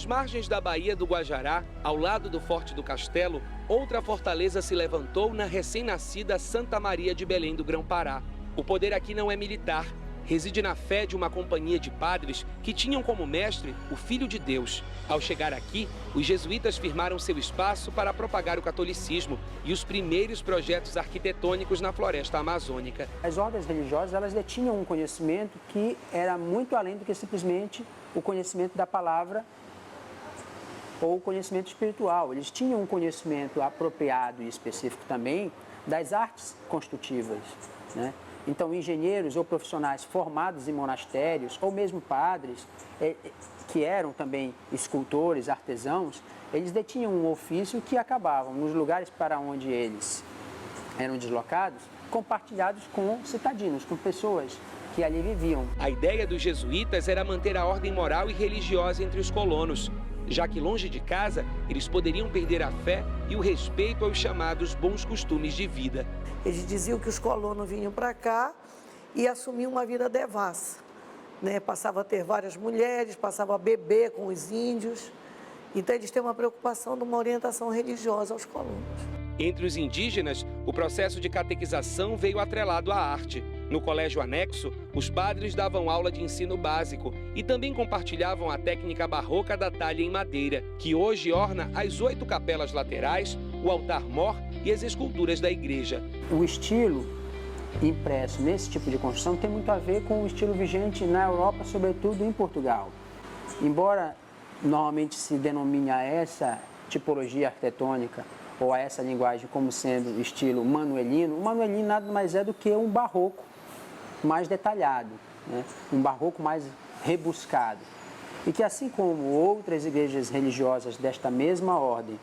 margens da Baía do Guajará, ao lado do Forte do Castelo, outra fortaleza se levantou na recém-nascida Santa Maria de Belém do Grão-Pará. O poder aqui não é militar, reside na fé de uma companhia de padres que tinham como mestre o Filho de Deus. Ao chegar aqui, os jesuítas firmaram seu espaço para propagar o catolicismo e os primeiros projetos arquitetônicos na floresta amazônica. As ordens religiosas, elas detinham um conhecimento que era muito além do que simplesmente o conhecimento da palavra ou o conhecimento espiritual. Eles tinham um conhecimento apropriado e específico também das artes construtivas, né? Então, engenheiros ou profissionais formados em monastérios, ou mesmo padres, que eram também escultores, artesãos, eles detinham um ofício que acabavam, nos lugares para onde eles eram deslocados, compartilhados com cidadinos, com pessoas que ali viviam. A ideia dos jesuítas era manter a ordem moral e religiosa entre os colonos, já que longe de casa, eles poderiam perder a fé e o respeito aos chamados bons costumes de vida. Eles diziam que os colonos vinham para cá e assumiam uma vida devassa, né? Passavam a ter várias mulheres, passavam a beber com os índios. Então eles têm uma preocupação de uma orientação religiosa aos colonos. Entre os indígenas, o processo de catequização veio atrelado à arte. No colégio anexo, os padres davam aula de ensino básico e também compartilhavam a técnica barroca da talha em madeira, que hoje orna as 8 capelas laterais, o altar-mor e as esculturas da igreja. O estilo impresso nesse tipo de construção tem muito a ver com o estilo vigente na Europa, sobretudo em Portugal. Embora normalmente se denomine a essa tipologia arquitetônica ou a essa linguagem como sendo estilo manuelino, o manuelino nada mais é do que um barroco mais detalhado, né? Um barroco mais rebuscado. E que, assim como outras igrejas religiosas desta mesma ordem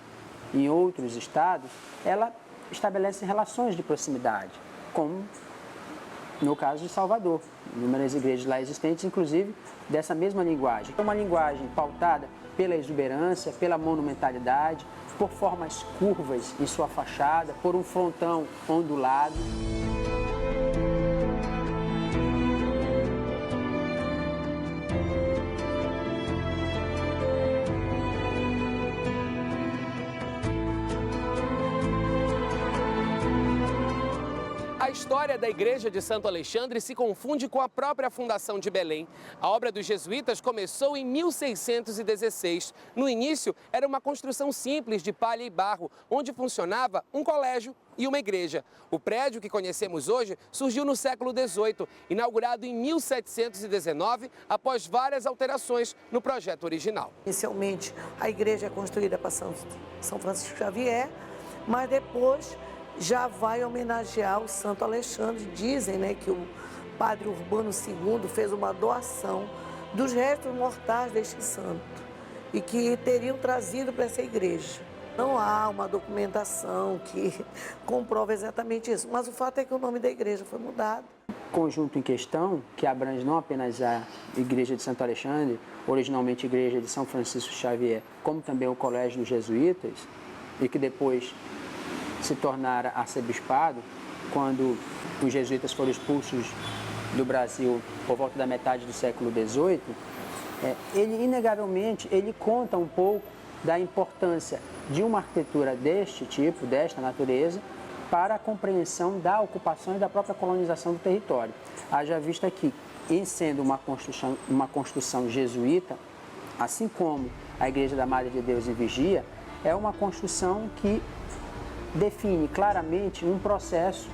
em outros estados, ela estabelece relações de proximidade, como no caso de Salvador, inúmeras igrejas lá existentes, inclusive dessa mesma linguagem. É uma linguagem pautada pela exuberância, pela monumentalidade, por formas curvas em sua fachada, por um frontão ondulado. A história da Igreja de Santo Alexandre se confunde com a própria fundação de Belém. A obra dos jesuítas começou em 1616. No início, era uma construção simples de palha e barro, onde funcionava um colégio e uma igreja. O prédio que conhecemos hoje surgiu no século XVIII, inaugurado em 1719, após várias alterações no projeto original. Inicialmente, a igreja é construída para São Francisco Xavier, mas depois já vai homenagear o Santo Alexandre. Dizem, né, que o padre Urbano II fez uma doação dos restos mortais deste santo e que teriam trazido para essa igreja. Não há uma documentação que comprova exatamente isso, mas o fato é que o nome da igreja foi mudado. O conjunto em questão, que abrange não apenas a Igreja de Santo Alexandre, originalmente Igreja de São Francisco Xavier, como também o Colégio dos Jesuítas, e que depois se tornara arcebispado, quando os jesuítas foram expulsos do Brasil por volta da metade do século XVIII, ele inegavelmente conta um pouco da importância de uma arquitetura deste tipo, desta natureza, para a compreensão da ocupação e da própria colonização do território. Haja vista que, em sendo uma construção jesuíta, assim como a Igreja da Madre de Deus em Vigia, é uma construção que define claramente um processo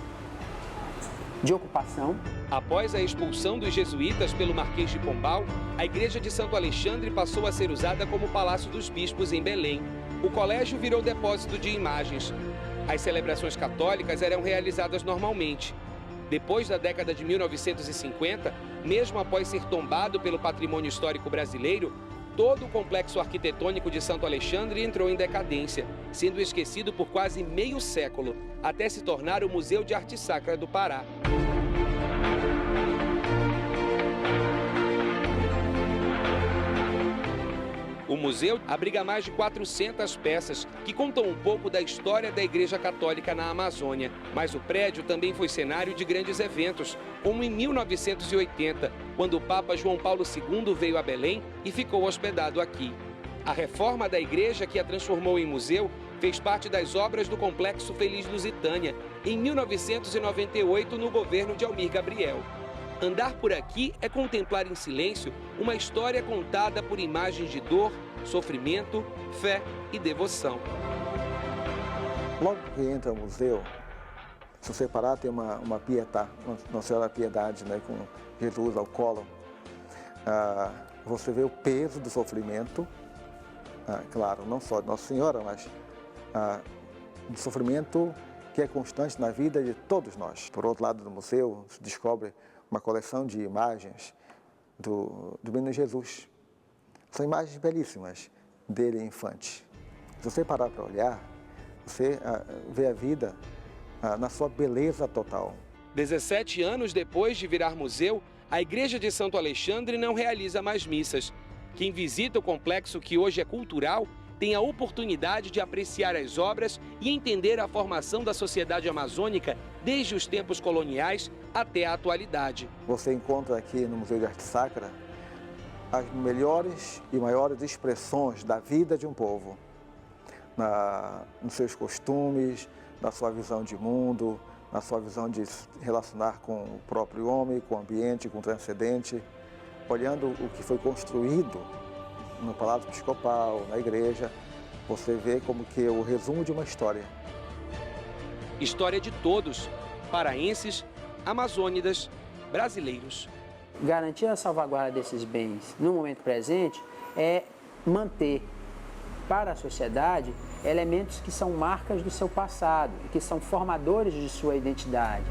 de ocupação. Após a expulsão dos jesuítas pelo Marquês de Pombal, a Igreja de Santo Alexandre passou a ser usada como Palácio dos Bispos em Belém. O colégio virou depósito de imagens. As celebrações católicas eram realizadas normalmente. Depois da década de 1950, mesmo após ser tombado pelo patrimônio histórico brasileiro, todo o complexo arquitetônico de Santo Alexandre entrou em decadência, sendo esquecido por quase meio século, até se tornar o Museu de Arte Sacra do Pará. O museu abriga mais de 400 peças que contam um pouco da história da Igreja Católica na Amazônia. Mas o prédio também foi cenário de grandes eventos, como em 1980, quando o Papa João Paulo II veio a Belém e ficou hospedado aqui. A reforma da igreja, que a transformou em museu, fez parte das obras do Complexo Feliz Lusitânia, em 1998, no governo de Almir Gabriel. Andar por aqui é contemplar em silêncio uma história contada por imagens de dor, sofrimento, fé e devoção. Logo que entra no museu, se você parar, tem uma pietá, Nossa Senhora da Piedade, né, com Jesus ao colo. Você vê o peso do sofrimento, claro, não só de Nossa Senhora, mas do sofrimento que é constante na vida de todos nós. Por outro lado do museu, se descobre uma coleção de imagens do menino Jesus. São imagens belíssimas dele infante. Se você parar para olhar, você vê a vida na sua beleza total. 17 anos depois de virar museu, a Igreja de Santo Alexandre não realiza mais missas. Quem visita o complexo, que hoje é cultural, tem a oportunidade de apreciar as obras e entender a formação da sociedade amazônica desde os tempos coloniais até a atualidade. Você encontra aqui no Museu de Arte Sacra as melhores e maiores expressões da vida de um povo, nos seus costumes, na sua visão de mundo, na sua visão de se relacionar com o próprio homem, com o ambiente, com o transcendente, olhando o que foi construído no Palácio Episcopal, na igreja, você vê como que é o resumo de uma história. História de todos, paraenses, amazônidas, brasileiros. Garantir a salvaguarda desses bens no momento presente é manter para a sociedade elementos que são marcas do seu passado, que são formadores de sua identidade.